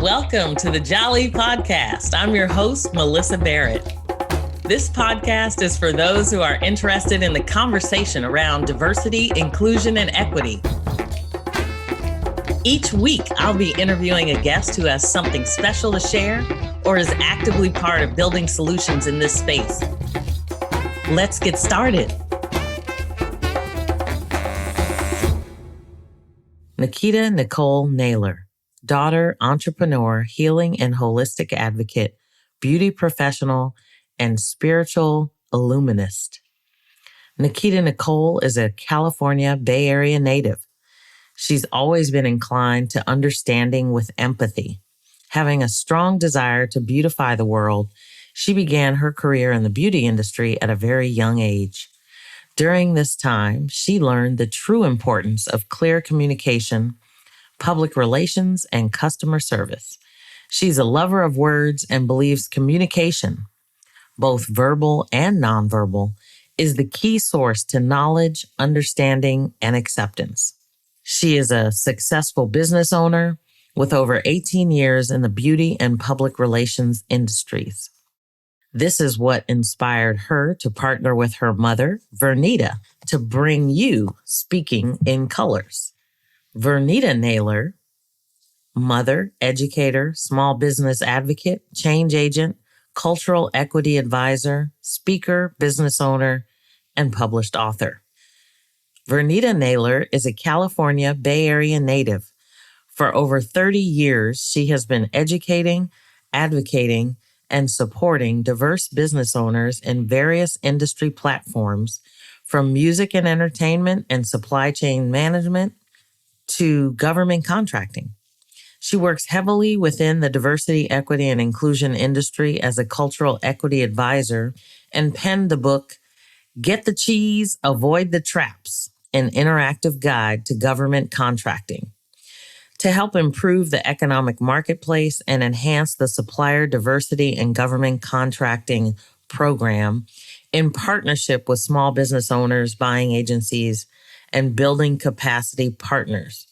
Welcome to the Jali podcast. I'm your host, Melyssa Barrett. This podcast is for those who are interested in the conversation around diversity, inclusion, and equity. Each week, I'll be interviewing a guest who has something special to share or is actively part of building solutions in this space. Let's get started. Nikita Nikol Naylor, daughter, entrepreneur, healing and holistic advocate, beauty professional, and spiritual illuminist. Nikita Nikol is a California Bay Area native. She's always been inclined to understanding with empathy. Having a strong desire to beautify the world, she began her career in the beauty industry at a very young age. During this time, she learned the true importance of clear communication, public relations, and customer service. She's a lover of words and believes communication, both verbal and nonverbal, is the key source to knowledge, understanding, and acceptance. She is a successful business owner with over 18 years in the beauty and public relations industries. This is what inspired her to partner with her mother, Vernita, to bring you Speaking in Colors. Vernita Naylor, mother, educator, small business advocate, change agent, cultural equity advisor, speaker, business owner, and published author. Vernita Naylor is a California Bay Area native. For over 30 years, she has been educating, advocating, and supporting diverse business owners in various industry platforms, from music and entertainment and supply chain management to government contracting. She works heavily within the diversity, equity, and inclusion industry as a cultural equity advisor and penned the book, Get the Cheese, Avoid the Traps, an interactive guide to government contracting, to help improve the economic marketplace and enhance the supplier diversity and government contracting program in partnership with small business owners, buying agencies, and building capacity partners,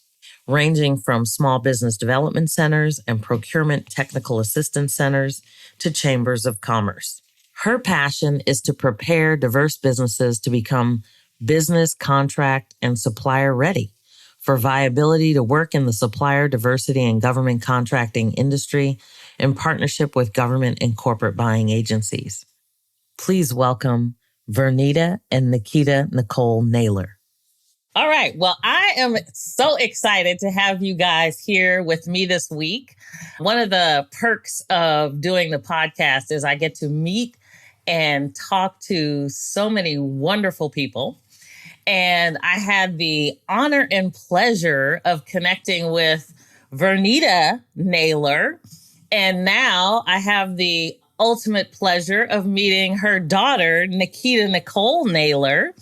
ranging from small business development centers and procurement technical assistance centers to chambers of commerce. Her passion is to prepare diverse businesses to become business, contract, and supplier ready for viability to work in the supplier diversity and government contracting industry in partnership with government and corporate buying agencies. Please welcome Vernita and Nikita Nikol Naylor. All right. Well, I am so excited to have you guys here with me this week. One of the perks of doing the podcast is I get to meet and talk to so many wonderful people. And I had the honor and pleasure of connecting with Vernita Naylor. And now I have the ultimate pleasure of meeting her daughter, Nikita Nikol Naylor.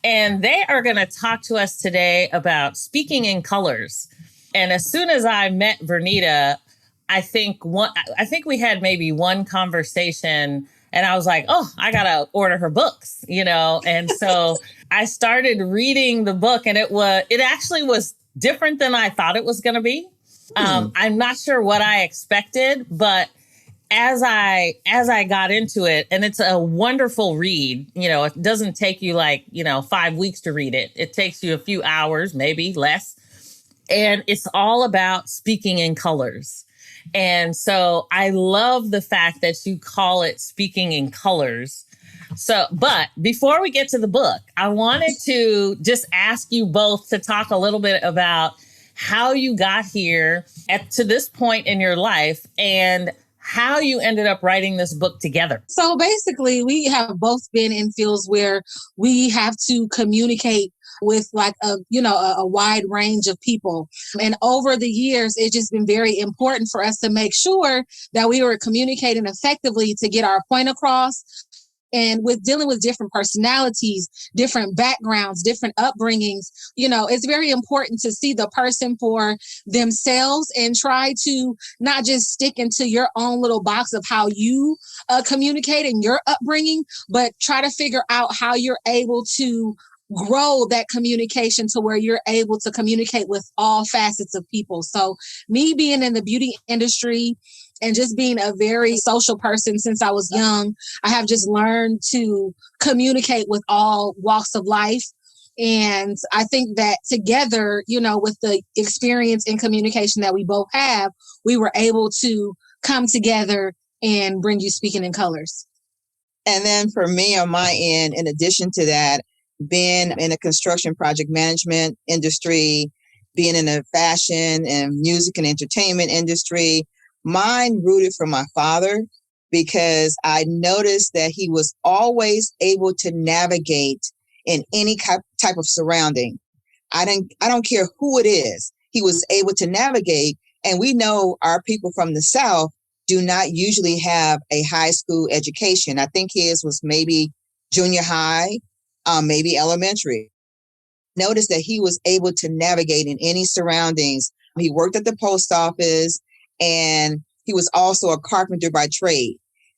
And they are going to talk to us today about speaking in colors. And as soon as I met Vernita, I think we had maybe one conversation and I was like, oh, I got to order her books, And so I started reading the book and it actually was different than I thought it was going to be. I'm not sure what I expected, but as I got into it, and it's a wonderful read, it doesn't take you 5 weeks to read it. It takes you a few hours, maybe less. And it's all about speaking in colors. And so I love the fact that you call it Speaking in Colors. So, but before we get to the book, I wanted to just ask you both to talk a little bit about how you got here to this point in your life and how you ended up writing this book together. So basically, we have both been in fields where we have to communicate with a wide range of people. And over the years, it's just been very important for us to make sure that we were communicating effectively to get our point across. And with dealing with different personalities, different backgrounds, different upbringings, it's very important to see the person for themselves and try to not just stick into your own little box of how you communicate in your upbringing, but try to figure out how you're able to grow that communication to where you're able to communicate with all facets of people. So me being in the beauty industry and just being a very social person since I was young, I have just learned to communicate with all walks of life. And I think that together, with the experience in communication that we both have, we were able to come together and bring you Speaking in Colors. And then for me on my end, in addition to that, being in a construction project management industry, being in a fashion and music and entertainment industry, mine rooted from my father, because I noticed that he was always able to navigate in any type of surrounding. I don't care who it is. He was able to navigate. And we know our people from the South do not usually have a high school education. I think his was maybe junior high, maybe elementary. Notice that he was able to navigate in any surroundings. He worked at the post office, and he was also a carpenter by trade.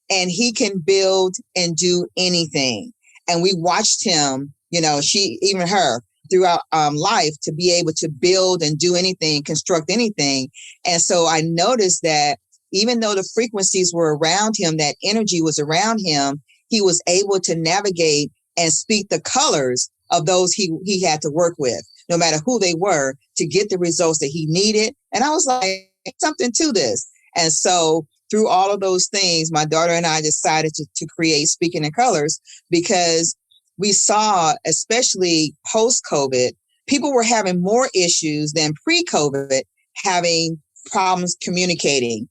And he can build and do anything. And we watched him, even her, throughout life to be able to build and do anything, construct anything. And so I noticed that even though the frequencies were around him, that energy was around him, he was able to navigate and speak the colors of those he had to work with, no matter who they were, to get the results that he needed. And I was like, something to this. And so through all of those things, my daughter and I decided to create Speaking in Colors, because we saw, especially post-COVID, people were having more issues than pre-COVID, having problems communicating.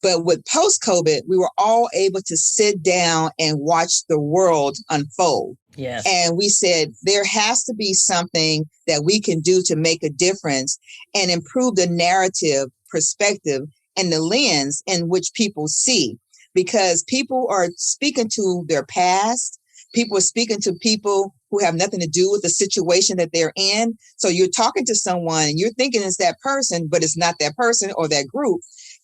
But with post-COVID, we were all able to sit down and watch the world unfold. Yes. And we said, there has to be something that we can do to make a difference and improve the narrative, perspective, and the lens in which people see. Because people are speaking to their past. People are speaking to people who have nothing to do with the situation that they're in. So you're talking to someone and you're thinking it's that person, but it's not that person or that group.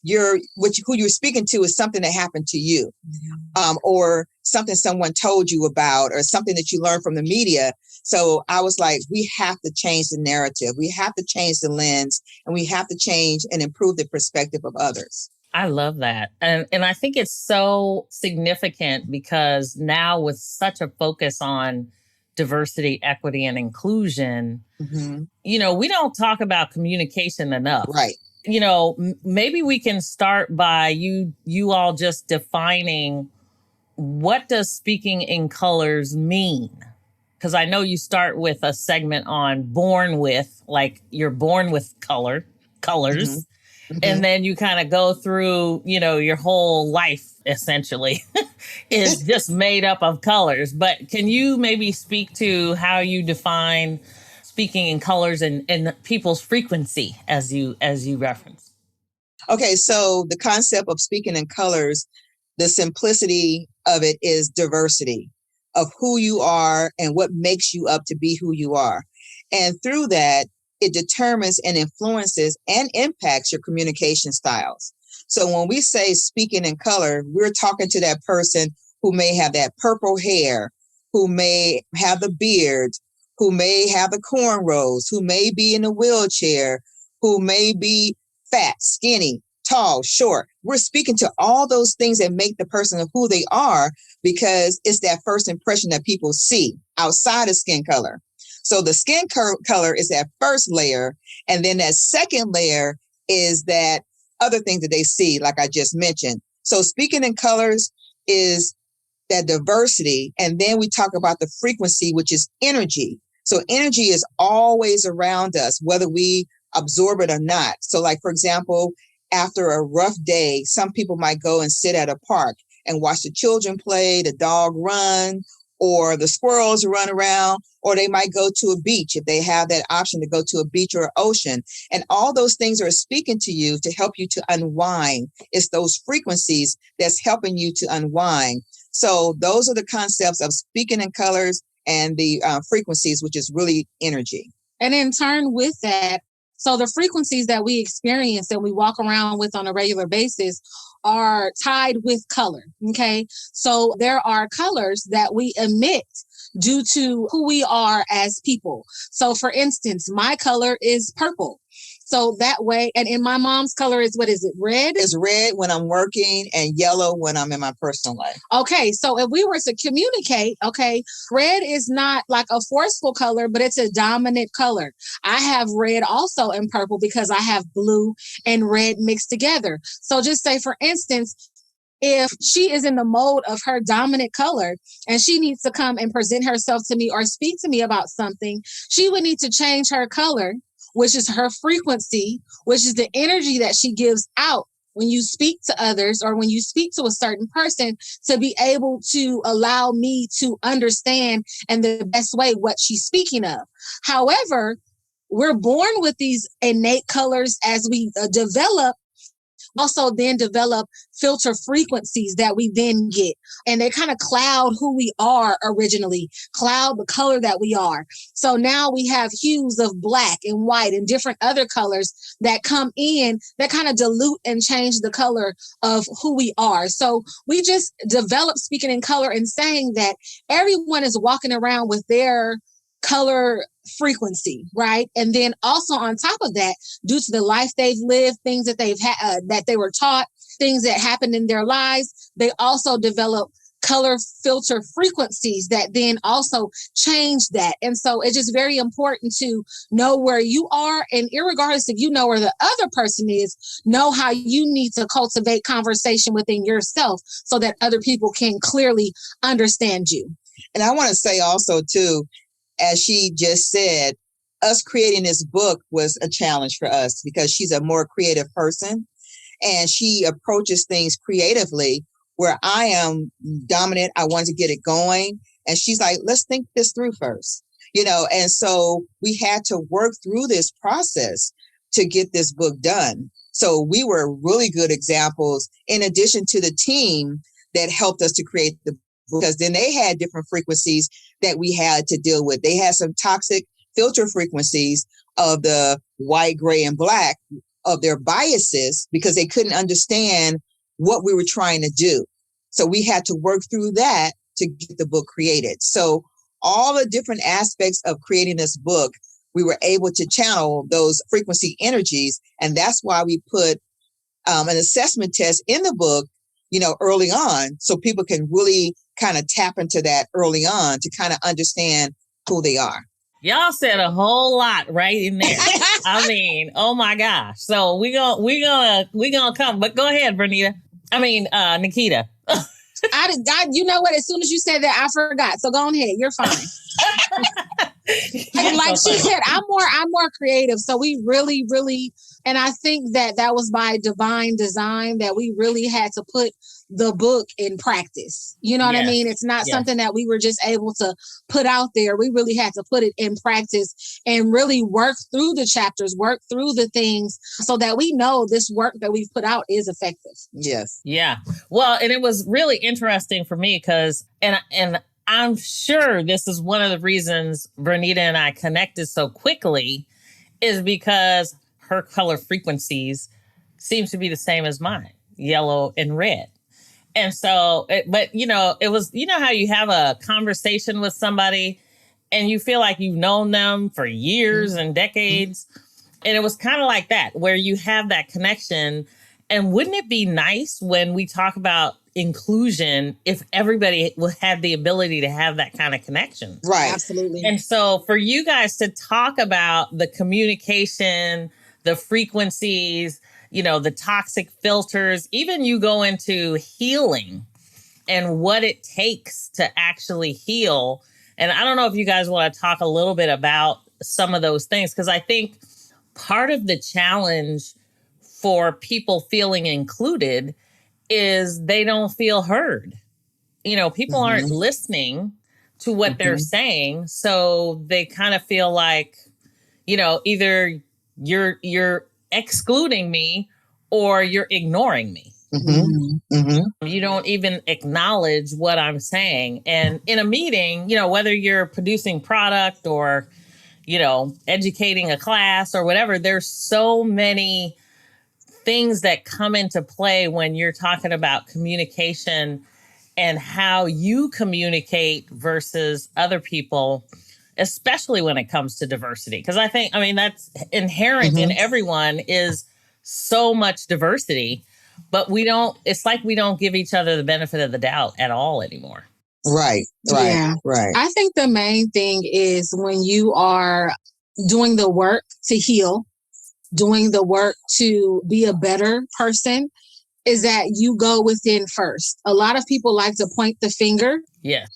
Who you're speaking to is something that happened to you, or something someone told you about, or something that you learned from the media. So I was like, we have to change the narrative. We have to change the lens, and we have to change and improve the perspective of others. I love that. And I think it's so significant because now with such a focus on diversity, equity, and inclusion, we don't talk about communication enough. Right. Maybe we can start by you all just defining, what does Speaking in Colors mean? Because I know you start with a segment on born with, like you're born with colors. And then you kind of go through, your whole life essentially is just made up of colors. But can you maybe speak to how you define Speaking in Colors and people's frequency as you reference? Okay, so the concept of Speaking in Colors, the simplicity of it is diversity of who you are and what makes you up to be who you are. And through that, it determines and influences and impacts your communication styles. So when we say Speaking in Color, we're talking to that person who may have that purple hair, who may have the beard, who may have the cornrows, who may be in a wheelchair, who may be fat, skinny, tall, short. We're speaking to all those things that make the person of who they are, because it's that first impression that people see outside of skin color. So the skin color is that first layer. And then that second layer is that other thing that they see, like I just mentioned. So Speaking in Colors is that diversity. And then we talk about the frequency, which is energy. So energy is always around us, whether we absorb it or not. So like, for example, after a rough day, some people might go and sit at a park and watch the children play, the dog run, or the squirrels run around, or they might go to a beach if they have that option to go to a beach or an ocean. And all those things are speaking to you to help you to unwind. It's those frequencies that's helping you to unwind. So those are the concepts of Speaking in Colors and the frequencies, which is really energy. And in turn with that, So the frequencies that we experience and we walk around with on a regular basis are tied with color. Okay. So there are colors that we emit due to who we are as people. So for instance, my color is purple. So that way, and in my mom's color is, what is it? Red? It's red when I'm working and yellow when I'm in my personal life. Okay. So if we were to communicate, okay, red is not like a forceful color, but it's a dominant color. I have red also in purple because I have blue and red mixed together. So just say, for instance, if she is in the mode of her dominant color and she needs to come and present herself to me or speak to me about something, she would need to change her color, which is her frequency, which is the energy that she gives out when you speak to others or when you speak to a certain person, to be able to allow me to understand in the best way what she's speaking of. However, we're born with these innate colors. As we develop, also then develop filter frequencies that we then get. And they kind of cloud who we are originally, cloud the color that we are. So now we have hues of black and white and different other colors that come in that kind of dilute and change the color of who we are. So we just develop speaking in color and saying that everyone is walking around with their color frequency, right? And then also on top of that, due to the life they've lived, things that they've had, that they were taught, things that happened in their lives, they also develop color filter frequencies that then also change that. And so it's just very important to know where you are, and irregardless if you know where the other person is, know how you need to cultivate conversation within yourself so that other people can clearly understand you. And I want to say also too, as she just said, us creating this book was a challenge for us because she's a more creative person and she approaches things creatively, where I am dominant. I want to get it going. And she's like, let's think this through first, and so we had to work through this process to get this book done. So we were really good examples in addition to the team that helped us to create the book, because then they had different frequencies that we had to deal with. They had some toxic filter frequencies of the white, gray, and black of their biases because they couldn't understand what we were trying to do. So we had to work through that to get the book created. So all the different aspects of creating this book, we were able to channel those frequency energies. And that's why we put an assessment test in the book, early on, so people can really kind of tap into that early on to kind of understand who they are. Y'all said a whole lot right in there. I mean, oh my gosh. So we gonna come, but go ahead, Vernita. Nikita. You know what? As soon as you said that, I forgot. So go ahead. You're fine. Like she said, I'm more creative. So we really, really, and I think that was by divine design, that we really had to put the book in practice. You know what I mean? It's not something that we were just able to put out there. We really had to put it in practice and really work through the chapters, work through the things so that we know this work that we've put out is effective. Yes. Yeah. Well, and it was really interesting for me because, and I'm sure this is one of the reasons Vernita and I connected so quickly, is because her color frequencies seems to be the same as mine, yellow and red. And so, it was, how you have a conversation with somebody and you feel like you've known them for years and decades. And it was kind of like that, where you have that connection. And wouldn't it be nice when we talk about inclusion if everybody had the ability to have that kind of connection? Right. Absolutely. And so for you guys to talk about the communication, the frequencies, the toxic filters, even you go into healing and what it takes to actually heal. And I don't know if you guys want to talk a little bit about some of those things, because I think part of the challenge for people feeling included is they don't feel heard. People aren't listening to what they're saying. So they kind of feel like, either you're excluding me or you're ignoring me. You don't even acknowledge what I'm saying. And in a meeting, whether you're producing product or, educating a class or whatever. There's so many things that come into play when you're talking about communication and how you communicate versus other people, especially when it comes to diversity. Because that's inherent in everyone is so much diversity, but it's like we don't give each other the benefit of the doubt at all anymore. Right. Yeah. I think the main thing is when you are doing the work to heal, doing the work to be a better person, is that you go within first. A lot of people like to point the finger, at,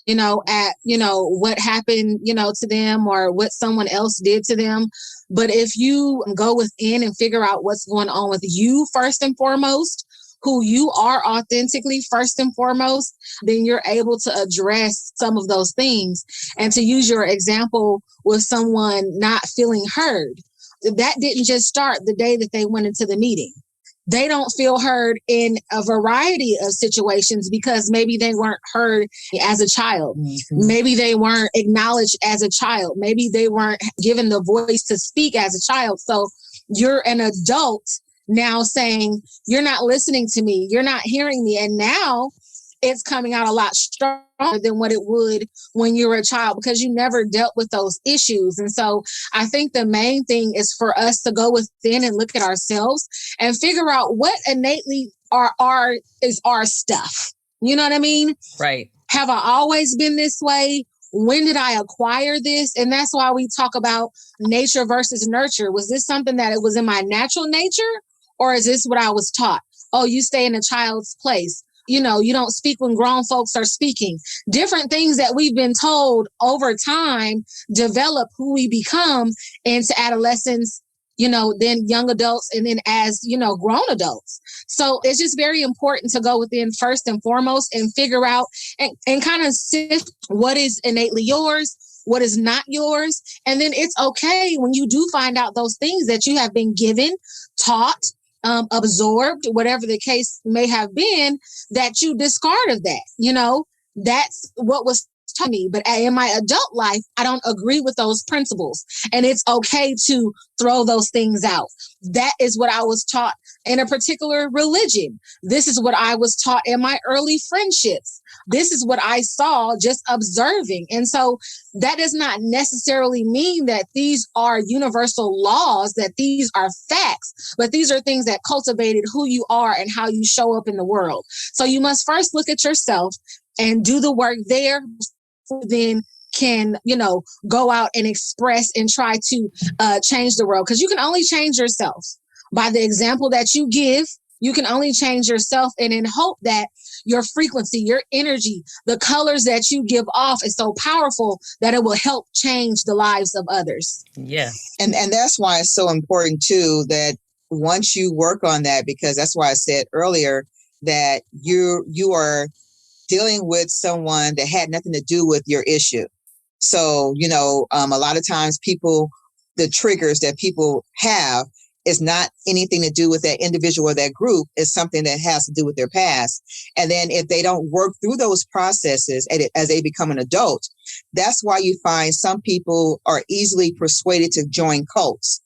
what happened, to them or what someone else did to them. But if you go within and figure out what's going on with you first and foremost, who you are authentically first and foremost, then you're able to address some of those things. And to use your example with someone not feeling heard, that didn't just start the day that they went into the meeting. They don't feel heard in a variety of situations because maybe they weren't heard as a child. Mm-hmm. Maybe they weren't acknowledged as a child. Maybe they weren't given the voice to speak as a child. So you're an adult now saying, you're not listening to me. You're not hearing me. And now it's coming out a lot stronger than what it would when you were a child because you never dealt with those issues. And so I think the main thing is for us to go within and look at ourselves and figure out what innately is our stuff. You know what I mean? Right. Have I always been this way? When did I acquire this? And that's why we talk about nature versus nurture. Was this something that it was in my natural nature? Or is this what I was taught? Oh, you stay in a child's place. You don't speak when grown folks are speaking. Different things that we've been told over time develop who we become into adolescents, then young adults, and then as, grown adults. So it's just very important to go within first and foremost and figure out and kind of sift what is innately yours, what is not yours. And then it's okay when you do find out those things that you have been given, taught, absorbed, whatever the case may have been, that you discard of that. That's what was taught me. But in my adult life, I don't agree with those principles. And it's okay to throw those things out. That is what I was taught in a particular religion. This is what I was taught in my early friendships. This is what I saw just observing. And so that does not necessarily mean that these are universal laws, that these are facts, but these are things that cultivated who you are and how you show up in the world. So you must first look at yourself and do the work there, then can, go out and express and try to change the world. Because you can only change yourself by the example that you give. You can only change yourself and in hope that your frequency, your energy, the colors that you give off is so powerful that it will help change the lives of others. Yeah. And that's why it's so important too, that once you work on that, because that's why I said earlier that you are dealing with someone that had nothing to do with your issue. So, a lot of times the triggers that people have is not anything to do with that individual or that group. It's something that has to do with their past. And then if they don't work through those processes as they become an adult, that's why you find some people are easily persuaded to join cults.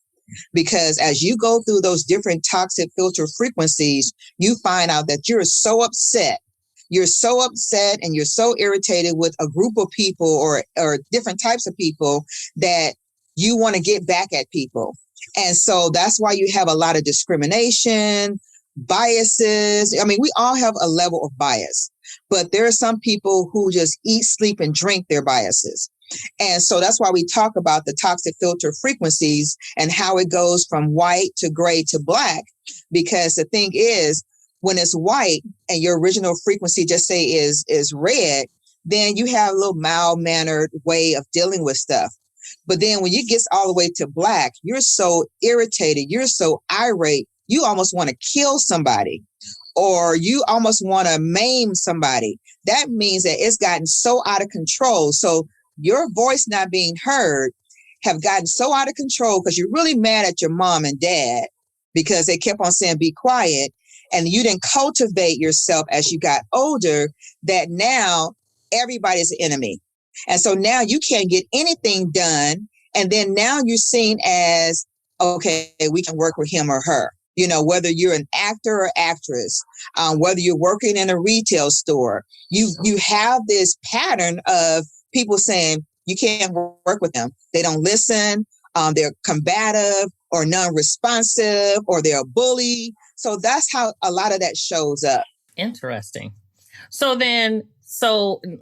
Because as you go through those different toxic filter frequencies, you find out that you're so upset. You're so upset and you're so irritated with a group of people or different types of people that you want to get back at people. And so that's why you have a lot of discrimination, biases. I mean, we all have a level of bias, but there are some people who just eat, sleep, and drink their biases. And so that's why we talk about the toxic filter frequencies and how it goes from white to gray to black. Because the thing is, when it's white and your original frequency just say is red, then you have a little mild-mannered way of dealing with stuff. But then when you get all the way to black, you're so irritated, you're so irate, you almost want to kill somebody or you almost want to maim somebody. That means that it's gotten so out of control. So your voice not being heard have gotten so out of control because you're really mad at your mom and dad because they kept on saying, be quiet. And you didn't cultivate yourself as you got older that now everybody's an enemy. And so now you can't get anything done And then now you're seen as, okay, we can work with him or her. You know, whether you're an actor or actress, whether you're working in a retail store, you have this pattern of people saying you can't work with them. They don't listen. They're combative or non-responsive, or they're a bully. So that's how a lot of that shows up. Interesting. So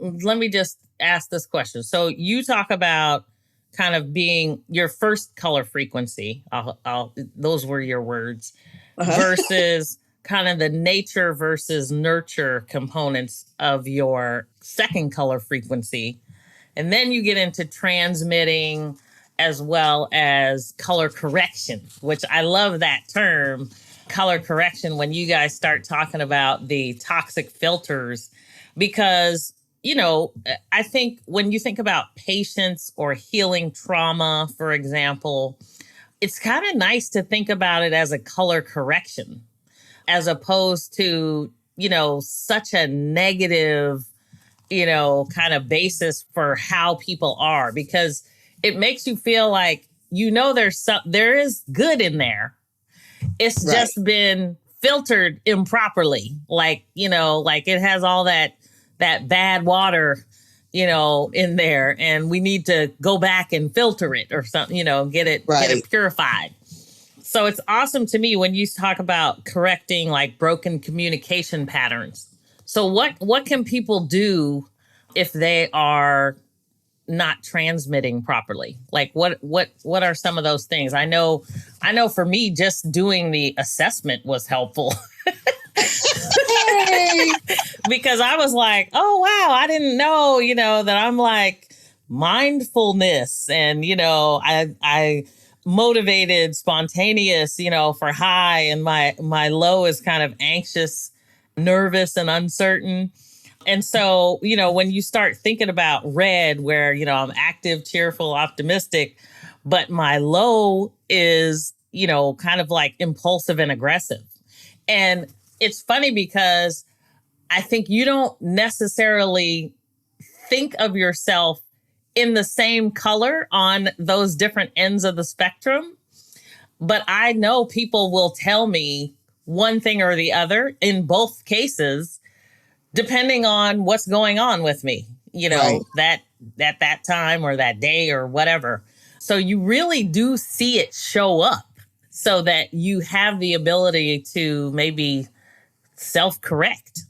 let me just ask this question. So you talk about kind of being your first color frequency. Those were your words. Versus kind of the nature versus nurture components of your second color frequency. And then you get into transmitting as well as color correction, which I love that term, color correction, when you guys start talking about the toxic filters, because, you know, I think when you think about patience or healing trauma, for example, it's kind of nice to think about it as a color correction, as opposed to, you know, such a negative, you know, kind of basis for how people are, because it makes you feel like, you know, there is good in there. It's right. Just been filtered improperly. Like, you know, like it has all that bad water, you know, in there, and we need to go back and filter it or something, you know, get it purified. So it's awesome to me when you talk about correcting like broken communication patterns. So what can people do if they are not transmitting properly? Like what are some of those things? I know for me, just doing the assessment was helpful. Because I was like, oh, wow, I didn't know, you know, that I'm like mindfulness and, you know, I motivated, spontaneous, you know, for high, and my low is kind of anxious, nervous, and uncertain. And so, you know, when you start thinking about red, where, you know, I'm active, cheerful, optimistic, but my low is, you know, kind of like impulsive and aggressive. And it's funny because I think you don't necessarily think of yourself in the same color on those different ends of the spectrum. But I know people will tell me one thing or the other in both cases, depending on what's going on with me, you know, that time or that day or whatever. So you really do see it show up so that you have the ability to maybe self-correct.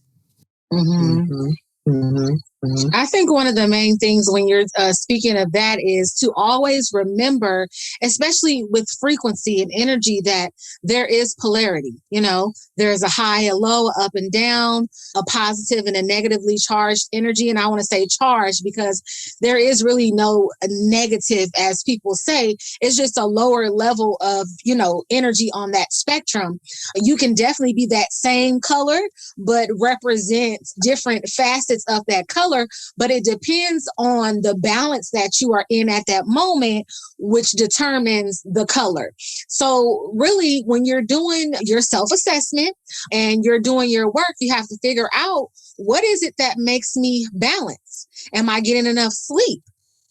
Mm-hmm. Mm-hmm. Mm-hmm. I think one of the main things when you're speaking of that is to always remember, especially with frequency and energy, that there is polarity. You know, there's a high, a low, up and down, a positive and a negatively charged energy. And I want to say charged because there is really no negative, as people say. It's just a lower level of, you know, energy on that spectrum. You can definitely be that same color, but represent different facets of that color. But it depends on the balance that you are in at that moment, which determines the color. So really, when you're doing your self-assessment and you're doing your work, you have to figure out, what is it that makes me balance? Am I getting enough sleep?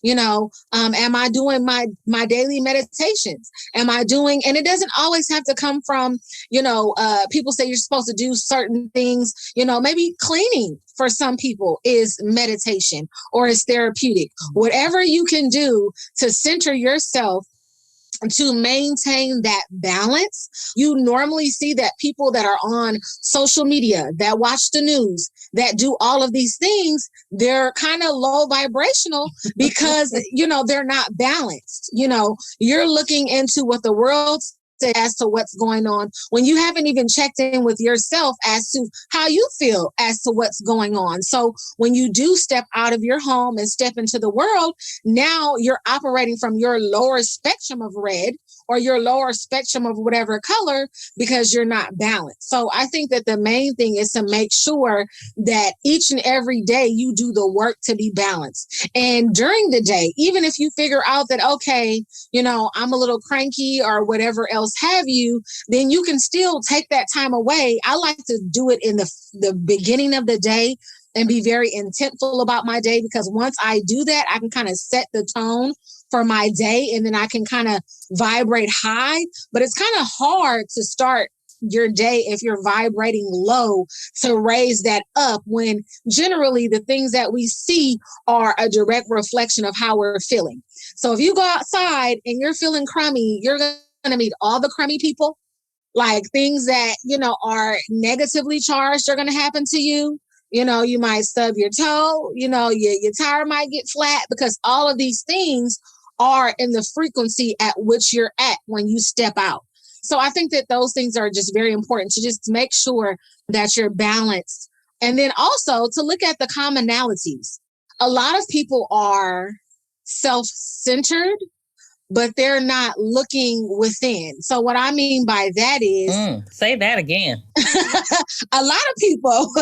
You know, am I doing my daily meditations? Am I doing, and it doesn't always have to come from, you know, people say you're supposed to do certain things, you know, maybe cleaning for some people is meditation or is therapeutic. Whatever you can do to center yourself to maintain that balance. You normally see that people that are on social media, that watch the news, that do all of these things, they're kind of low vibrational because, you know, they're not balanced. You know, you're looking into what the world says as to what's going on when you haven't even checked in with yourself as to how you feel as to what's going on. So when you do step out of your home and step into the world, now you're operating from your lower spectrum of red or your lower spectrum of whatever color because you're not balanced. So I think that the main thing is to make sure that each and every day you do the work to be balanced. And during the day, even if you figure out that, okay, you know, I'm a little cranky or whatever else have you, then you can still take that time away. I like to do it in the beginning of the day and be very intentful about my day, because once I do that, I can kind of set the tone for my day, and then I can kind of vibrate high. But it's kind of hard to start your day if you're vibrating low to raise that up, when generally the things that we see are a direct reflection of how we're feeling. So if you go outside and you're feeling crummy, you're going to meet all the crummy people. Like things that, are negatively charged are going to happen to you. You might stub your toe, your tire might get flat, because all of these things are in the frequency at which you're at when you step out. So I think that those things are just very important, to just make sure that you're balanced. And then also to look at the commonalities. A lot of people are self-centered, but they're not looking within. So what I mean by that is... say that again. A lot of people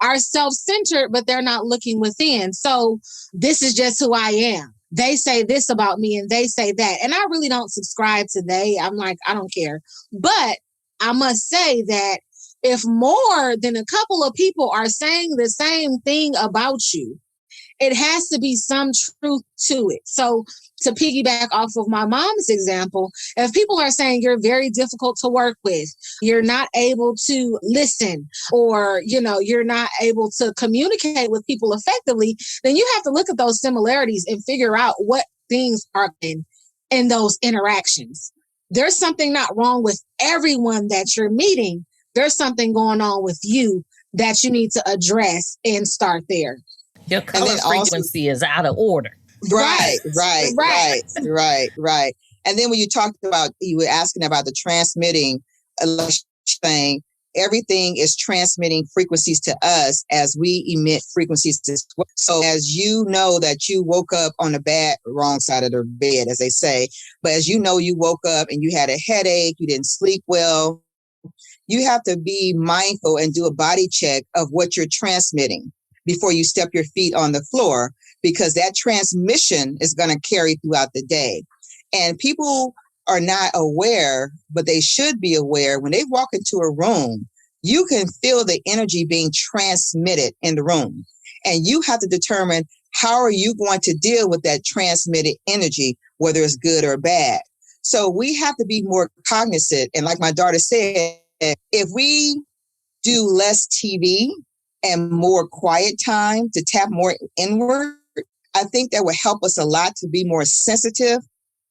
are self-centered, but they're not looking within. So this is just who I am. They say this about me and they say that. And I really don't subscribe to they. I'm like, I don't care. But I must say that if more than a couple of people are saying the same thing about you, it has to be some truth to it. So to piggyback off of my mom's example, if people are saying you're very difficult to work with, you're not able to listen, or, you're not able to communicate with people effectively, then you have to look at those similarities and figure out what things are in those interactions. There's something not wrong with everyone that you're meeting. There's something going on with you that you need to address and start there. Your color frequency is out of order. Right. And then when you were asking about the transmitting thing, everything is transmitting frequencies to us as we emit frequencies as well. So as you know that you woke up on the wrong side of the bed, as they say, but as you know, you woke up and you had a headache, you didn't sleep well, you have to be mindful and do a body check of what you're transmitting before you step your feet on the floor, because that transmission is going to carry throughout the day. And people are not aware, but they should be aware. When they walk into a room, you can feel the energy being transmitted in the room. And you have to determine, how are you going to deal with that transmitted energy, whether it's good or bad. So we have to be more cognizant. And like my daughter said, if we do less TV and more quiet time to tap more inward, I think that would help us a lot to be more sensitive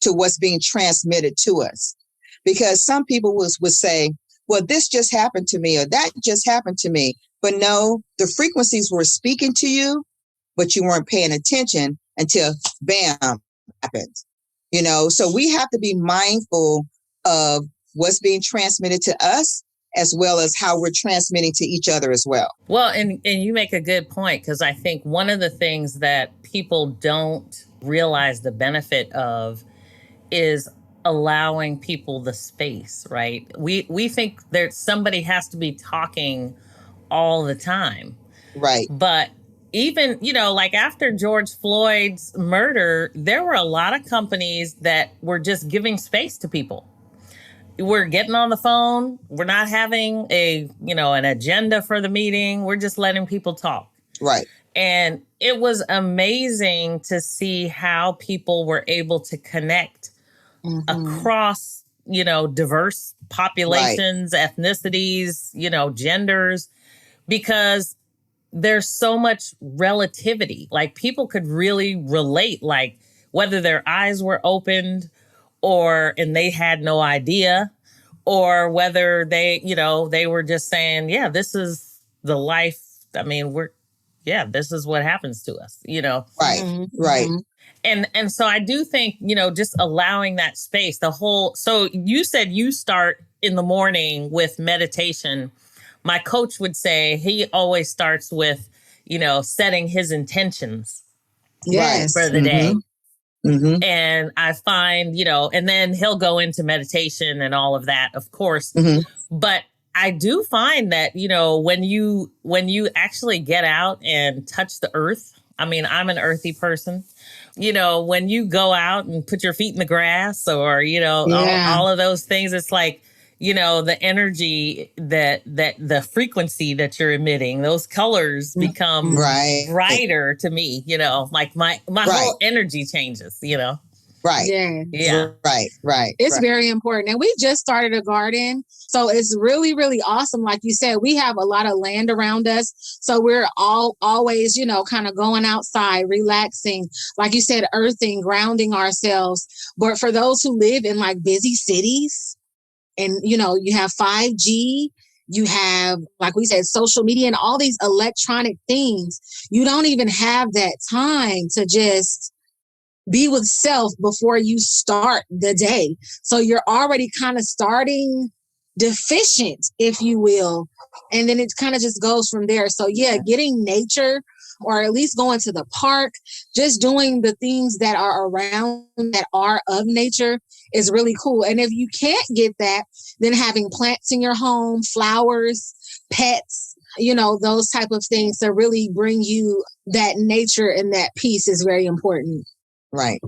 to what's being transmitted to us. Because some people would say, well, this just happened to me, or that just happened to me. But no, the frequencies were speaking to you, but you weren't paying attention until bam, happened. So we have to be mindful of what's being transmitted to us, as well as how we're transmitting to each other as well. Well, and you make a good point, because I think one of the things that people don't realize the benefit of is allowing people the space, right? We think that somebody has to be talking all the time. Right. But even, like after George Floyd's murder, there were a lot of companies that were just giving space to people. We're getting on the phone. We're not having an agenda for the meeting. We're just letting people talk. Right. And it was amazing to see how people were able to connect across, diverse populations, right, ethnicities, genders, because there's so much relativity. Like people could really relate, like whether their eyes were opened and they had no idea, or whether they were just saying, yeah, this is the life. I mean, this is what happens to us, Right. Mm-hmm. Right. And so I do think, just allowing that space, so you said you start in the morning with meditation. My coach would say he always starts with, setting his intentions for the day. Mm-hmm. And I find, and then he'll go into meditation and all of that, of course. Mm-hmm. But I do find that, when you actually get out and touch the earth, I mean, I'm an earthy person. When you go out and put your feet in the grass or, all of those things, it's like, the energy that the frequency that you're emitting, those colors become brighter to me, like my whole energy changes, Right. Yeah. Right. It's very important. And we just started a garden. So it's really, really awesome. Like you said, we have a lot of land around us. So we're always, kind of going outside, relaxing, like you said, earthing, grounding ourselves. But for those who live in like busy cities and, you have 5G, you have, like we said, social media and all these electronic things, you don't even have that time to just be with self before you start the day. So you're already kind of starting deficient, if you will. And then it kind of just goes from there. So yeah, getting nature or at least going to the park, just doing the things that are around that are of nature is really cool. And if you can't get that, then having plants in your home, flowers, pets, those type of things to really bring you that nature and that peace is very important. Right.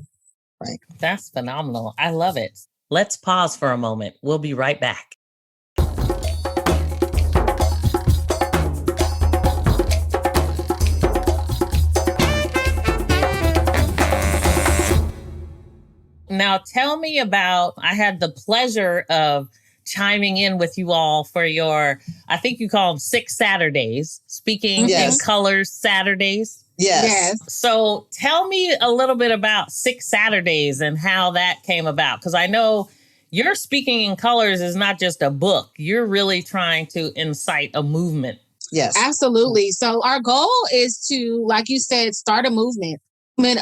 That's phenomenal. I love it. Let's pause for a moment. We'll be right back. Now, tell me about, I had the pleasure of chiming in with you all for your, I think you call them 6 Saturdays, speaking in colors Saturdays. Yes. So tell me a little bit about 6 Saturdays and how that came about. Because I know your speaking in colors is not just a book. You're really trying to incite a movement. Yes. Absolutely. So our goal is to, like you said, start a movement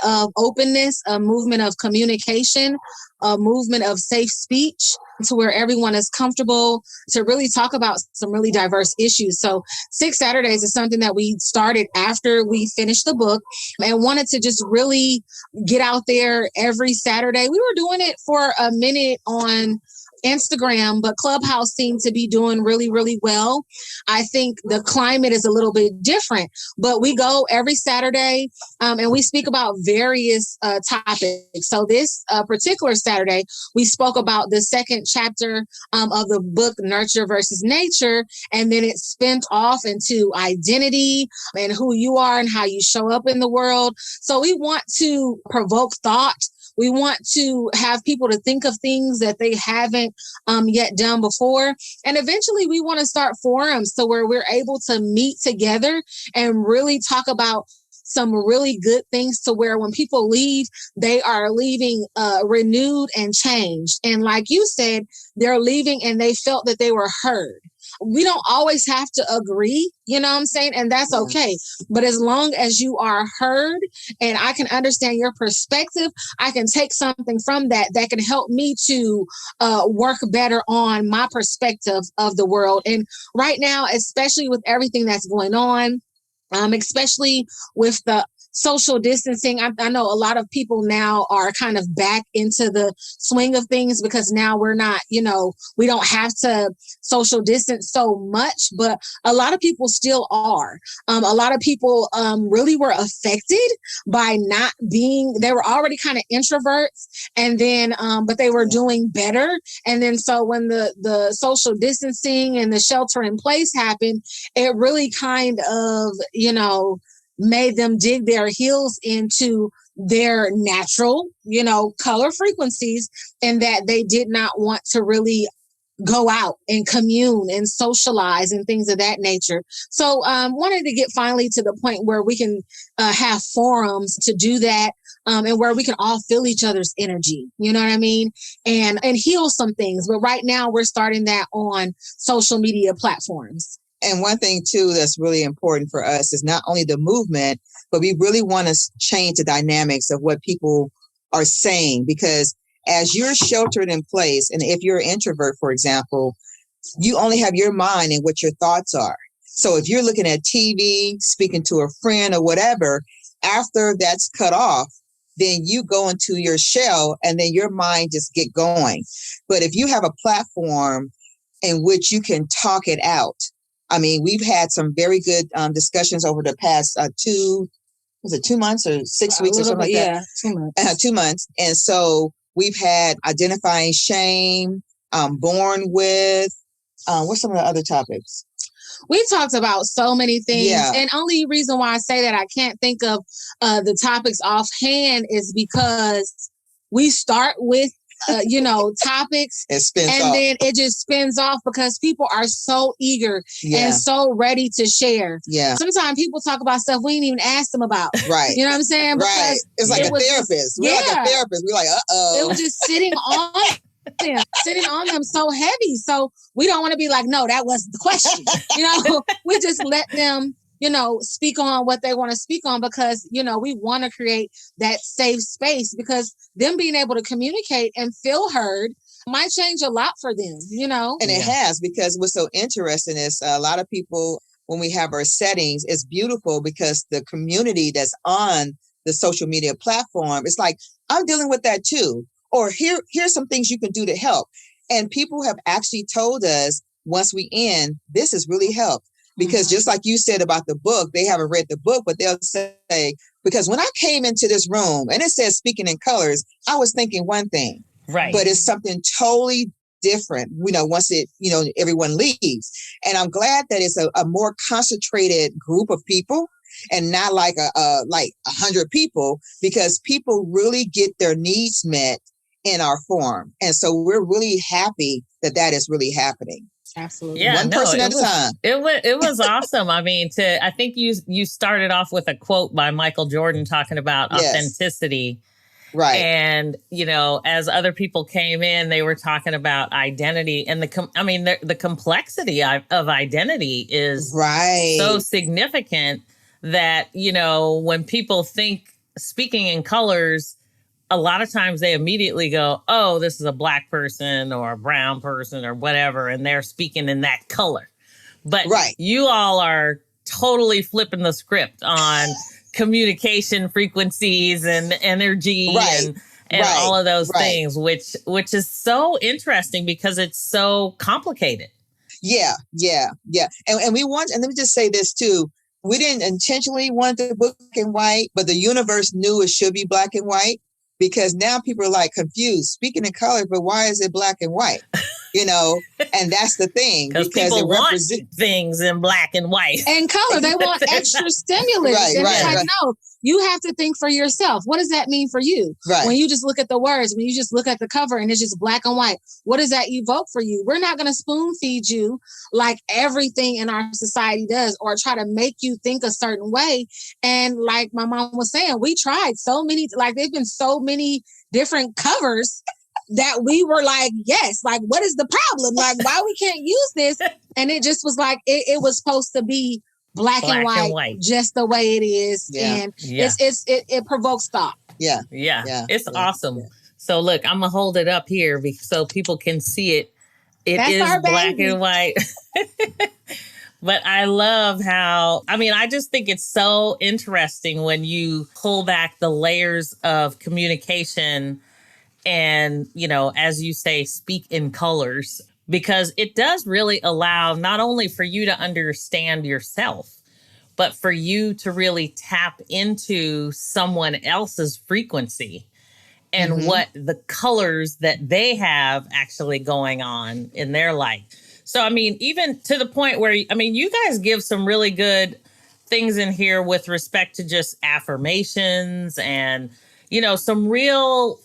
of openness, a movement of communication, a movement of safe speech to where everyone is comfortable to really talk about some really diverse issues. So 6 Saturdays is something that we started after we finished the book and wanted to just really get out there every Saturday. We were doing it for a minute on Instagram, but Clubhouse seemed to be doing really, really well. I think the climate is a little bit different, but we go every Saturday and we speak about various topics. So this particular Saturday, we spoke about the second chapter of the book, Nurture versus Nature, and then it spent off into identity and who you are and how you show up in the world. So we want to provoke thought. We want to have people to think of things that they haven't yet done before. And eventually we want to start forums so where we're able to meet together and really talk about some really good things to where when people leave, they are leaving renewed and changed. And like you said, they're leaving and they felt that they were heard. We don't always have to agree, you know what I'm saying? And that's okay. But as long as you are heard and I can understand your perspective, I can take something from that can help me to work better on my perspective of the world. And right now, especially with everything that's going on, especially with the social distancing. I know a lot of people now are kind of back into the swing of things because now we're not, we don't have to social distance so much, but a lot of people still are. A lot of people really were affected by not being, they were already kind of introverts and then, but they were doing better. And then so when the social distancing and the shelter in place happened, it really kind of, made them dig their heels into their natural, color frequencies, and that they did not want to really go out and commune and socialize and things of that nature. So wanted to get finally to the point where we can have forums to do that and where we can all feel each other's energy, you know what I mean? And heal some things. But right now we're starting that on social media platforms. And one thing, too, that's really important for us is not only the movement, but we really want to change the dynamics of what people are saying. Because as you're sheltered in place, and if you're an introvert, for example, you only have your mind and what your thoughts are. So if you're looking at TV, speaking to a friend or whatever, after that's cut off, then you go into your shell and then your mind just get going. But if you have a platform in which you can talk it out, I mean, we've had some very good discussions over the past 2 months or 6 weeks or something like that? 2 months. 2 months. And so we've had identifying shame, born with, what's some of the other topics? We talked about so many things. Yeah. And only reason why I say that I can't think of the topics offhand is because we start with, topics, it spins and off. then it just spins off because people are so eager and so ready to share. Yeah. Sometimes people talk about stuff we ain't even asked them about. Right. You know what I'm saying? Right. It's like a therapist. We're like a therapist. We're like, It was just sitting on them so heavy. So we don't want to be like, no, that wasn't the question. We just let them, speak on what they want to speak on because, we want to create that safe space because them being able to communicate and feel heard might change a lot for them, And it has, because what's so interesting is a lot of people, when we have our settings, it's beautiful because the community that's on the social media platform, it's like, I'm dealing with that too. Or here's some things you can do to help. And people have actually told us once we end, this has really helped. Because just like you said about the book, they haven't read the book, but they'll say, because when I came into this room and it says speaking in colors, I was thinking one thing, right? But it's something totally different, once everyone leaves. And I'm glad that it's a more concentrated group of people and not like 100 people, because people really get their needs met in our forum. And so we're really happy that is really happening. Absolutely. Yeah, One person at a time. It was awesome. I mean, I think you started off with a quote by Michael Jordan talking about authenticity. Right. And, as other people came in, they were talking about identity and the complexity of identity is so significant that, when people think speaking in colors, a lot of times they immediately go, oh, this is a Black person or a brown person or whatever, and they're speaking in that color. But you all are totally flipping the script on communication frequencies and energy and all of those things, which is so interesting because it's so complicated. Yeah. And we want, and let me just say this too. We didn't intentionally want the book in white, but the universe knew it should be black and white. Because now people are like confused, speaking in color, but why is it black and white? And that's the thing. Because people want things in black and white. And color. They want extra stimulus. No, you have to think for yourself. What does that mean for you? Right. When you just look at the words, when you just look at the cover and it's just black and white, what does that evoke for you? We're not going to spoon feed you like everything in our society does or try to make you think a certain way. And like my mom was saying, we tried so many, there've been so many different covers that we were like, yes, like, what is the problem? Like, why we can't use this? And it just was like, it was supposed to be black and white, just the way it is. Yeah. And it provokes thought. Yeah. It's awesome. Yeah. So look, I'm going to hold it up here so people can see it. That's is black and white. But I love I just think it's so interesting when you pull back the layers of communication and, as you say, speak in colors, because it does really allow not only for you to understand yourself, but for you to really tap into someone else's frequency and what the colors that they have actually going on in their life. So, even to the point where, you guys give some really good things in here with respect to just affirmations and, some real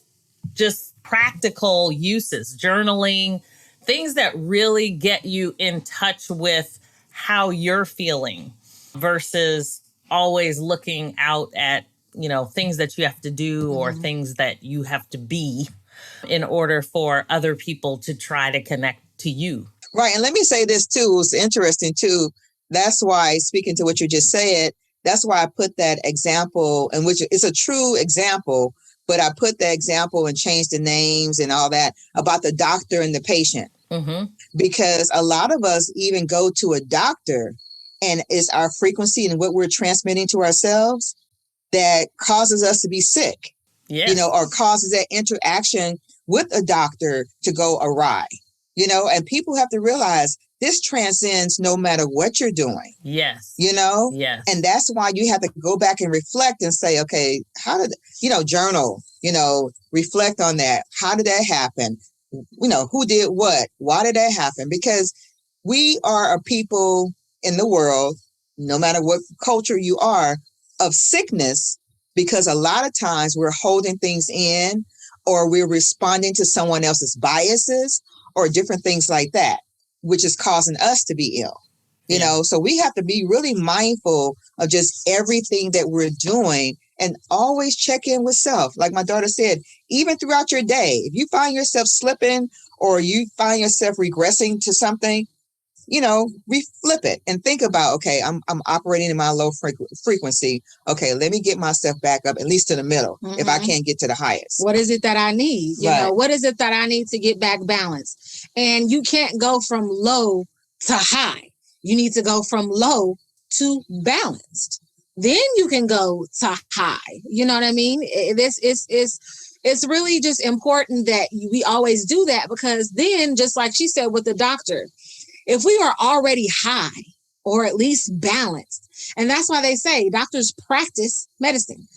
just practical uses, journaling, things that really get you in touch with how you're feeling versus always looking out at, things that you have to do or things that you have to be in order for other people to try to connect to you. Right. And let me say this too, it's interesting too. That's why, speaking to what you just said, that's why I put that example, and which is a true example, but I put the example and changed the names and all that about the doctor and the patient. Because a lot of us even go to a doctor and it's our frequency and what we're transmitting to ourselves that causes us to be sick, or causes that interaction with a doctor to go awry, and people have to realize this transcends no matter what you're doing. Yes. Yes. And that's why you have to go back and reflect and say, okay, how did, journal, reflect on that. How did that happen? Who did what? Why did that happen? Because we are a people in the world, no matter what culture you are, of sickness, because a lot of times we're holding things in, or we're responding to someone else's biases or different things like that, which is causing us to be ill. You know, so we have to be really mindful of just everything that we're doing and always check in with self. Like my daughter said, even throughout your day, if you find yourself slipping or you find yourself regressing to something, you know, flip it and think about, okay, I'm operating in my low frequency. Okay, let me get myself back up, at least to the middle, if I can't get to the highest. What is it that I need? You know, what is it that I need to get back balanced? And you can't go from low to high. You need to go from low to balanced. Then you can go to high. You know what I mean? It's really just important that we always do that, because then, just like she said with the doctor, if we are already high or at least balanced, and that's why they say doctors practice medicine.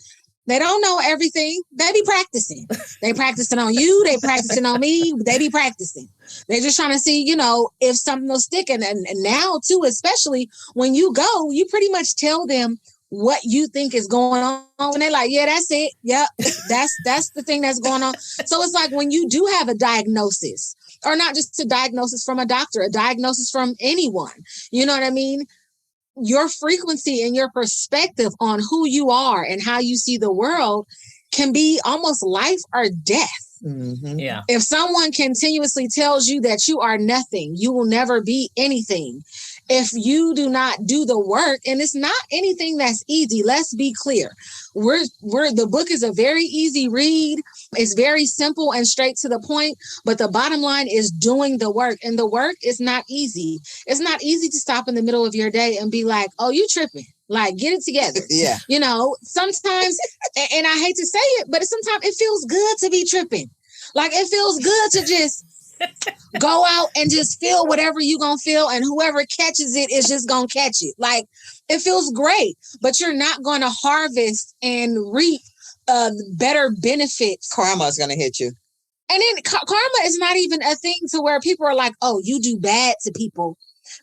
They don't know everything. They be practicing. They practicing on you. They practicing on me. They be practicing. They're just trying to see, you know, if something will stick. And now, too, especially when you go, you pretty much tell them what you think is going on. And they're like, yeah, that's it. Yep, that's the thing that's going on. So it's like when you do have a diagnosis, or not just a diagnosis from a doctor, a diagnosis from anyone, you know what I mean? Your frequency and your perspective on who you are and how you see the world can be almost life or death. Mm-hmm. Yeah. If someone continuously tells you that you are nothing, you will never be anything. If you do not do the work, and it's not anything that's easy, let's be clear. The book is a very easy read. It's very simple and straight to the point, but the bottom line is doing the work, and the work is not easy. It's not easy to stop in the middle of your day and be like, oh, you tripping. Like, get it together. Yeah. You know, sometimes, and I hate to say it, but sometimes it feels good to be tripping. Like, it feels good to just go out and just feel whatever you're going to feel, and whoever catches it is just going to catch it. Like, it feels great, but you're not going to harvest and reap better benefits. Karma is going to hit you. And then karma is not even a thing to where people are like, oh, you do bad to people,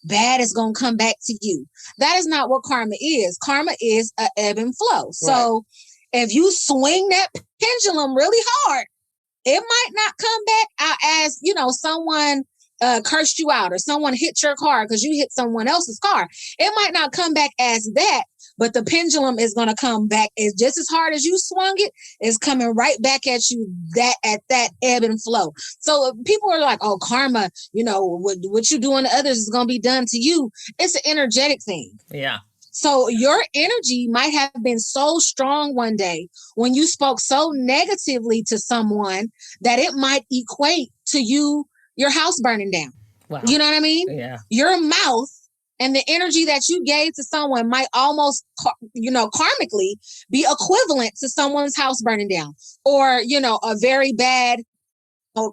bad is going to come back to you. That is not what karma is. Karma is an ebb and flow. So if you swing that pendulum really hard, it might not come back as, you know, someone cursed you out or someone hit your car because you hit someone else's car. It might not come back as that, but the pendulum is going to come back as just as hard as you swung it. It's coming right back at you at that ebb and flow. So people are like, oh, karma, you know, what you doing to others is going to be done to you. It's an energetic thing. Yeah. So your energy might have been so strong one day when you spoke so negatively to someone that it might equate to your house burning down. Wow. You know what I mean? Yeah. Your mouth and the energy that you gave to someone might almost, you know, karmically be equivalent to someone's house burning down, or, you know, a very bad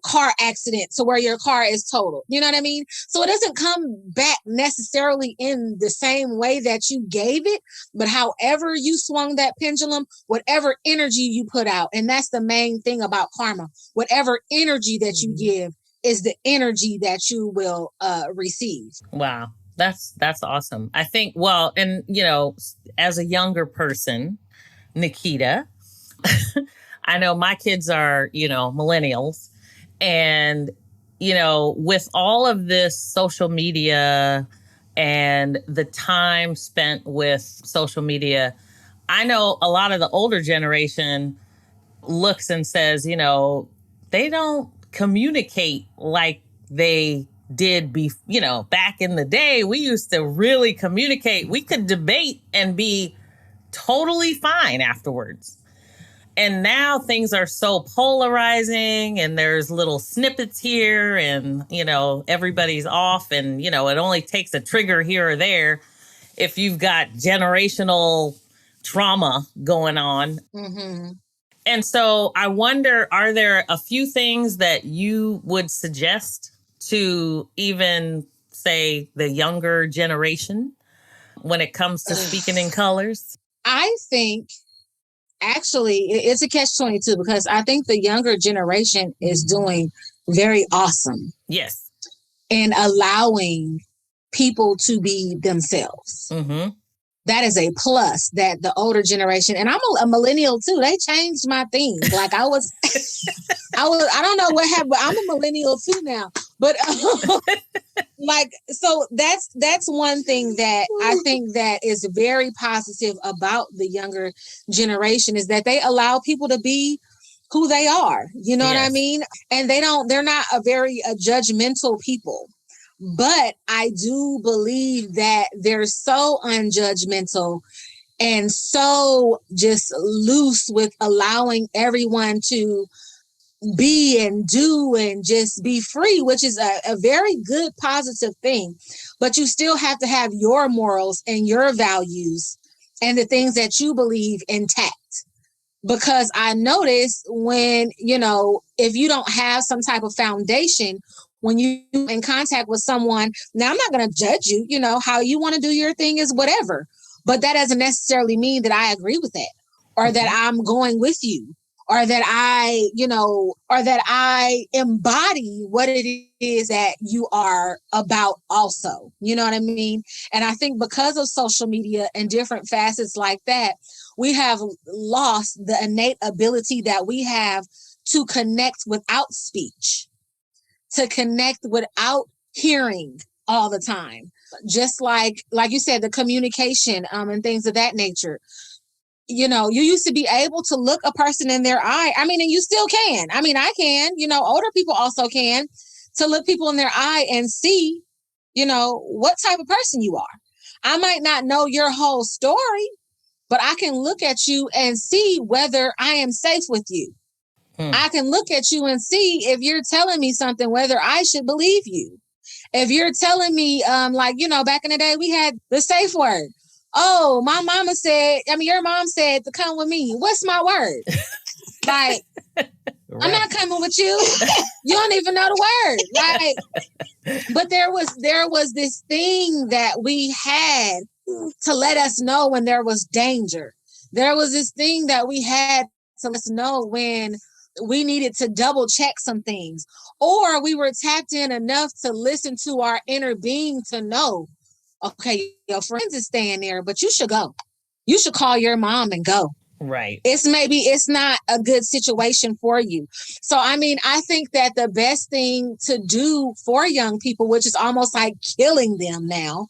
car accident to where your car is totaled. You know what I mean? So it doesn't come back necessarily in the same way that you gave it, but however you swung that pendulum, whatever energy you put out. And that's the main thing about karma. Whatever energy that you give is the energy that you will receive. Wow. That's awesome. I think, well, and, you know, as a younger person, Nikita, I know my kids are, you know, millennials. And, you know, with all of this social media and the time spent with social media, I know a lot of the older generation looks and says, you know, they don't communicate like they did you know, back in the day. We used to really communicate. We could debate and be totally fine afterwards. And now things are so polarizing, and there's little snippets here, and, you know, everybody's off, and, you know, it only takes a trigger here or there if you've got generational trauma going on. Mm-hmm. And so I wonder, are there a few things that you would suggest to even, say, the younger generation when it comes to speaking in colors? I think actually it's a catch-22, because I think the younger generation is doing very awesome. Yes. And allowing people to be themselves. Mm-hmm. that is a plus that the older generation, and I'm a millennial too. They changed my things. Like I don't know what happened, but I'm a millennial too now. But like, so that's one thing that I think that is very positive about the younger generation is that they allow people to be who they are. You know what I mean? And they're not a very judgmental people. But I do believe that they're so unjudgmental and so just loose with allowing everyone to be and do and just be free, which is a very good, positive thing. But you still have to have your morals and your values and the things that you believe intact. Because I notice when, if you don't have some type of foundation, when you're in contact with someone, now I'm not going to judge you, how you want to do your thing is whatever. But that doesn't necessarily mean that I agree with that or that I'm going with you or that I embody what it is that you are about also. You know what I mean? And I think because of social media and different facets like that, we have lost the innate ability that we have to connect without speech, to connect without hearing all the time. Just like you said, the communication and things of that nature. You used to be able to look a person in their eye. I mean, and you still can. I mean, I can, older people also can, to look people in their eye and see, what type of person you are. I might not know your whole story, but I can look at you and see whether I am safe with you. I can look at you and see if you're telling me something, whether I should believe you. If you're telling me, back in the day, we had the safe word. Oh, your mom said to come with me. What's my word? Like, right. I'm not coming with you. You don't even know the word. Like, but there was this thing that we had to let us know when there was danger. There was this thing that we had to let us know when we needed to double check some things, or we were tapped in enough to listen to our inner being to know, okay, your friends is staying there, but you should go. You should call your mom and go. Right. It's not a good situation for you. So, I mean, I think that the best thing to do for young people, which is almost like killing them now,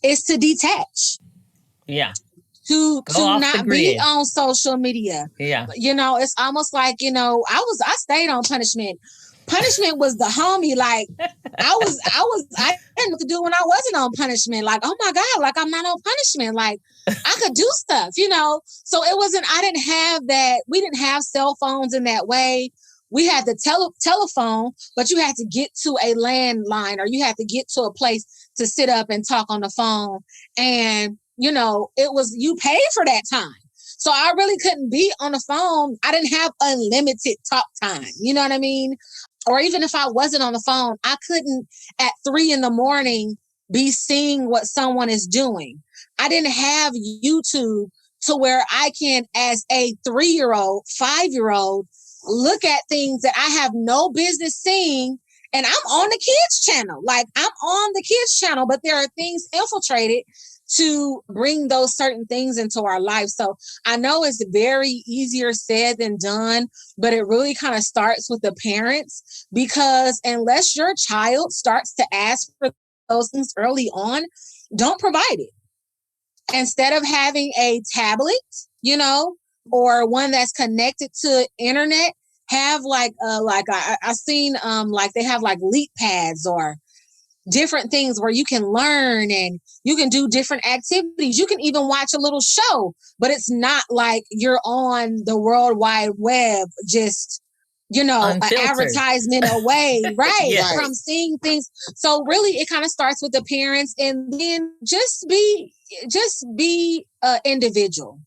is to detach. Yeah. To not be on social media. Yeah. It's almost like, I stayed on punishment. Punishment was the homie. Like I didn't know what to do when I wasn't on punishment. Like, oh my God, like I'm not on punishment. Like I could do stuff, So it wasn't, I didn't have that. We didn't have cell phones in that way. We had the telephone, but you had to get to a landline or you had to get to a place to sit up and talk on the phone. And it was, you paid for that time. So I really couldn't be on the phone. I didn't have unlimited talk time. You know what I mean? Or even if I wasn't on the phone, I couldn't at 3 a.m. be seeing what someone is doing. I didn't have YouTube to where I can, as a 3-year-old, 5-year-old, look at things that I have no business seeing. And I'm on the kids channel. Like I'm on the kids channel, but there are things infiltrated to bring those certain things into our life. So I know it's very easier said than done, but it really kind of starts with the parents, because unless your child starts to ask for those things early on, don't provide it. Instead of having a tablet, or one that's connected to internet, have I seen they have like leap pads or different things where you can learn and you can do different activities. You can even watch a little show, but it's not like you're on the World Wide Web, just, Unfiltered. An advertisement away, right, Yeah. from seeing things. So really it kind of starts with the parents, and then just be an individual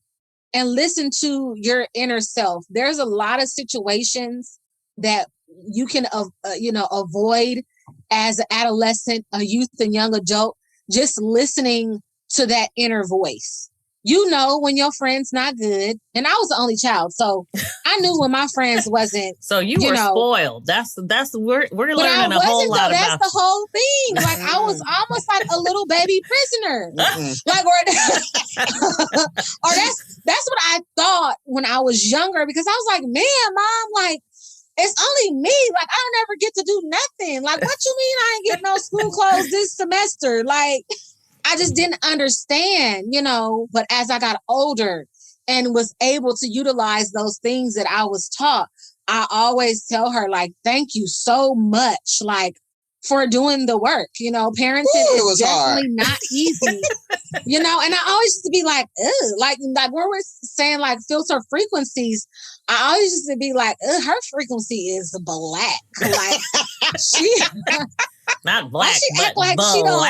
and listen to your inner self. There's a lot of situations that you can, avoid as an adolescent, a youth and young adult, just listening to that inner voice. you know when your friend's not good. And I was the only child, so I knew when my friends wasn't. So you were spoiled. That's we're But learning I a whole wasn't lot though. That's about the whole thing. Like I was almost like a little baby prisoner. Like or that's what I thought when I was younger, because I was like, man, mom, like it's only me. Like I don't ever get to do nothing. Like what you mean I ain't get no school clothes this semester? Like I just didn't understand, you know. But as I got older and was able to utilize those things that I was taught, I always tell her, like, thank you so much, like, for doing the work. You know, parenting is definitely not easy. You know, and I always used to be like, ugh, like when we're saying like filter frequencies, I always used to be like, ugh, her frequency is black. Like she not black, she but act like black. She don't,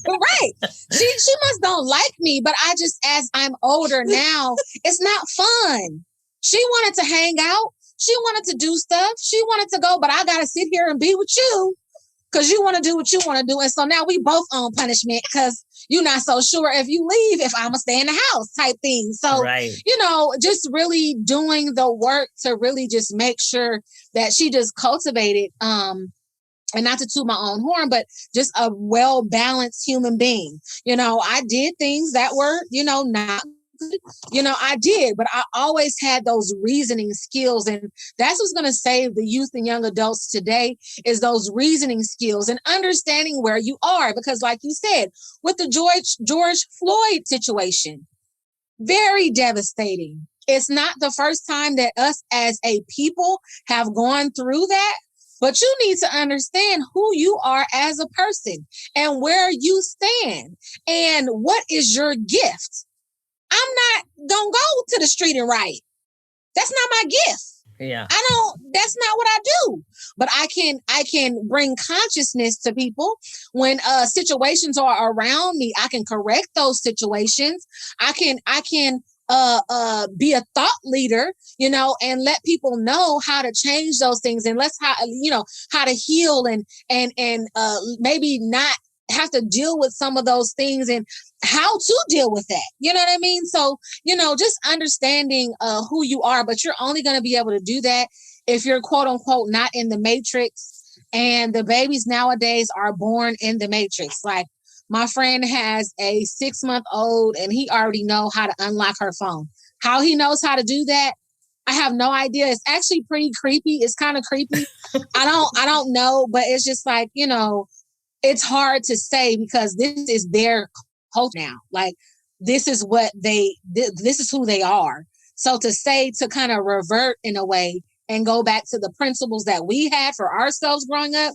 right. She must don't like me, but I just, as I'm older now, it's not fun. She wanted to hang out. She wanted to do stuff. She wanted to go, but I got to sit here and be with you because you want to do what you want to do. And so now we both on punishment because you're not so sure if you leave, if I'm going to stay in the house type thing. So, you know, just really doing the work to really just make sure that she just cultivated, and not to toot my own horn, but just a well-balanced human being. You know, I did things that were, you know, not good. You know, I did, but I always had those reasoning skills. And that's what's going to save the youth and young adults today is those reasoning skills and understanding where you are. Because like you said, with the George Floyd situation, very devastating. It's not the first time that us as a people have gone through that. But you need to understand who you are as a person and where you stand and what is your gift. I'm not going to go to the street and riot. That's not my gift. Yeah. That's not what I do. But I can bring consciousness to people when situations are around me. I can correct those situations. I can be a thought leader, you know, and let people know how to change those things and how to heal and maybe not have to deal with some of those things and how to deal with that. You know what I mean? So, you know, just understanding who you are, but you're only going to be able to do that if you're quote unquote not in the matrix. And the babies nowadays are born in the matrix. Like, my friend has a 6-month-old and he already knows how to unlock her phone. How he knows how to do that, I have no idea. It's actually pretty creepy. It's kind of creepy. I don't know, but it's just like, you know, it's hard to say because this is their culture now. Like, this is who they are. So to say, to kind of revert in a way and go back to the principles that we had for ourselves growing up,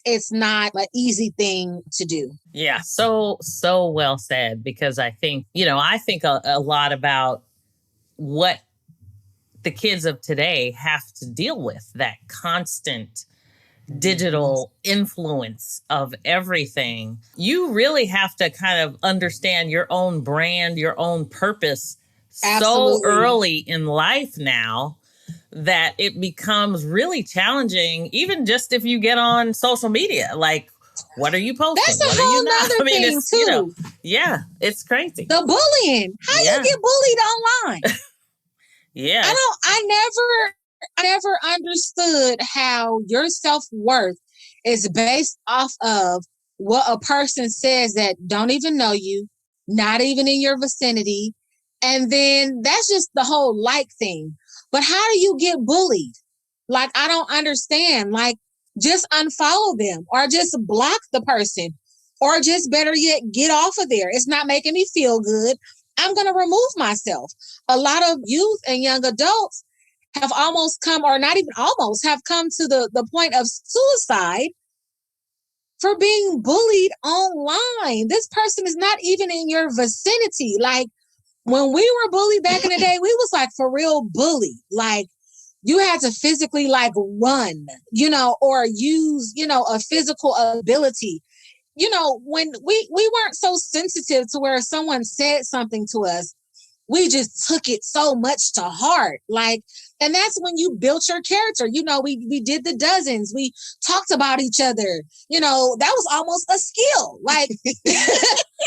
it's not an easy thing to do. Yeah, so well said, because I think, you know, a lot about what the kids of today have to deal with, that constant digital influence of everything. You really have to kind of understand your own brand, your own purpose so early in life now that it becomes really challenging, even just if you get on social media. Like, what are you posting? That's a whole nother thing, too. You know, yeah, it's crazy. The bullying. How you get bullied online? Yeah. I never understood how your self-worth is based off of what a person says that don't even know you, not even in your vicinity. And then that's just the whole like thing. But how do you get bullied? Like, I don't understand. Like, just unfollow them or just block the person or just better yet, get off of there. It's not making me feel good. I'm going to remove myself. A lot of youth and young adults have almost come, or not even almost, have come to the point of suicide for being bullied online. This person is not even in your vicinity. Like, when we were bullied back in the day, we was like for real bullied. Like, you had to physically like run, you know, or use, you know, a physical ability. You know, when we weren't so sensitive to where someone said something to us, we just took it so much to heart. Like, and that's when you built your character. You know, we did the dozens. We talked about each other. You know, that was almost a skill. Like,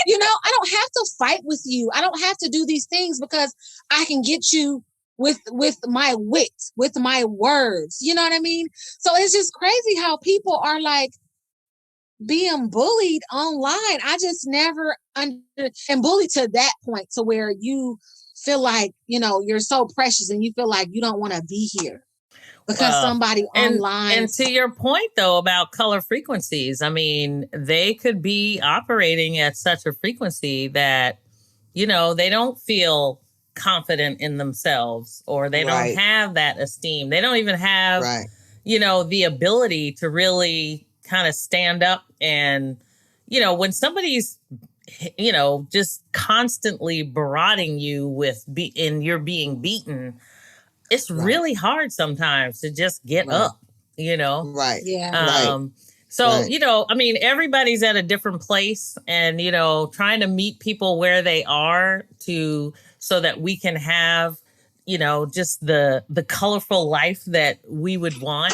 you know, I don't have to fight with you. I don't have to do these things because I can get you with my wit, with my words. You know what I mean? So it's just crazy how people are like being bullied online. I just never and bullied to that point to where you feel like, you know, you're so precious and you feel like you don't want to be here because somebody online. And to your point, though, about color frequencies, I mean, they could be operating at such a frequency that, you know, they don't feel confident in themselves, or they don't have that esteem. They don't even have, you know, the ability to really kind of stand up. And, you know, when somebody's, you know, just constantly berating you with and you're being beaten, it's really hard sometimes to just get up, you know? So, you know, I mean, everybody's at a different place, and, you know, trying to meet people where they are so that we can have, you know, just the colorful life that we would want.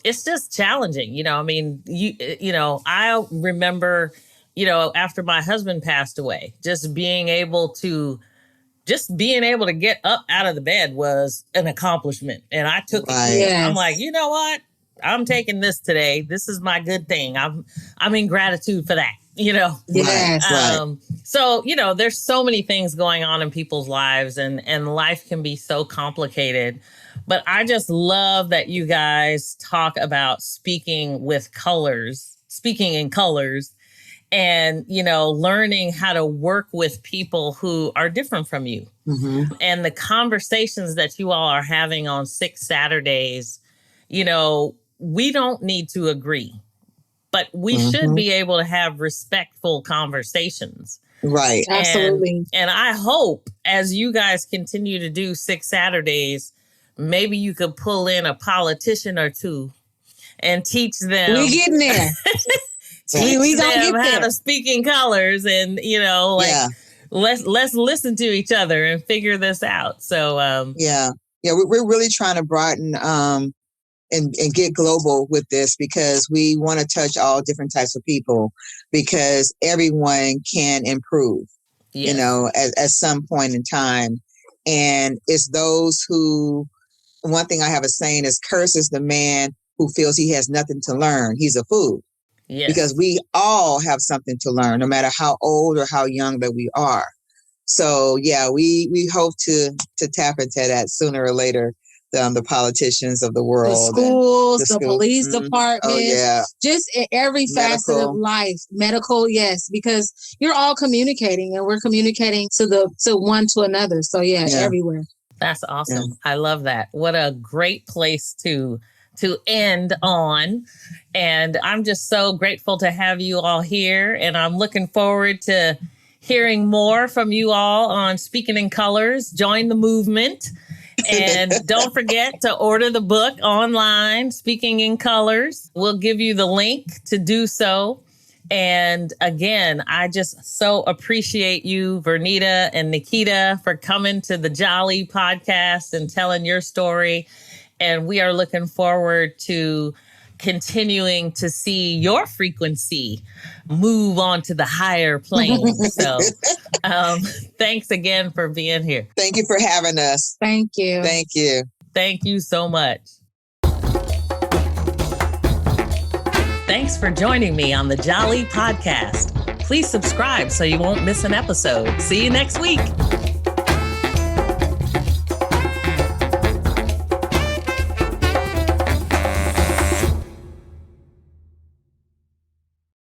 It's just challenging, you know. I mean, you know, I remember, you know, after my husband passed away, just being able to get up out of the bed was an accomplishment. And I took it. Yes. I'm like, you know what? I'm taking this today. This is my good thing. I'm in gratitude for that, you know? Yes. So, you know, there's so many things going on in people's lives, and life can be so complicated. But I just love that you guys talk about speaking in colors, and, you know, learning how to work with people who are different from you. Mm-hmm. And the conversations that you all are having on 6 Saturdays, you know, we don't need to agree, but we should be able to have respectful conversations. Right. Absolutely. And I hope as you guys continue to do 6 Saturdays, maybe you could pull in a politician or two and teach them. We getting there. Teach them how to speak in colors, and, you know, like, let's listen to each other and figure this out. So, we're really trying to broaden, and get global with this, because we want to touch all different types of people, because everyone can improve, you know, at some point in time. And it's those who, one thing I have a saying is, curses the man who feels he has nothing to learn. He's a fool. Yes. Because we all have something to learn, no matter how old or how young that we are. So, we hope to tap into that sooner or later. The politicians of the world, the schools, the police departments, just in every facet of life, medical, yes, because you're all communicating, and we're communicating to one to another. So everywhere. That's awesome. Yeah. I love that. What a great place to end on. And I'm just so grateful to have you all here. And I'm looking forward to hearing more from you all on Speaking in Colors. Join the movement. And don't forget to order the book online, Speaking in Colors. We'll give you the link to do so. And again, I just so appreciate you, Vernita and Nikita, for coming to the Jali podcast and telling your story. And we are looking forward to continuing to see your frequency move on to the higher plane. So thanks again for being here. Thank you for having us. Thank you. Thank you. Thank you so much. Thanks for joining me on the Jali podcast. Please subscribe so you won't miss an episode. See you next week.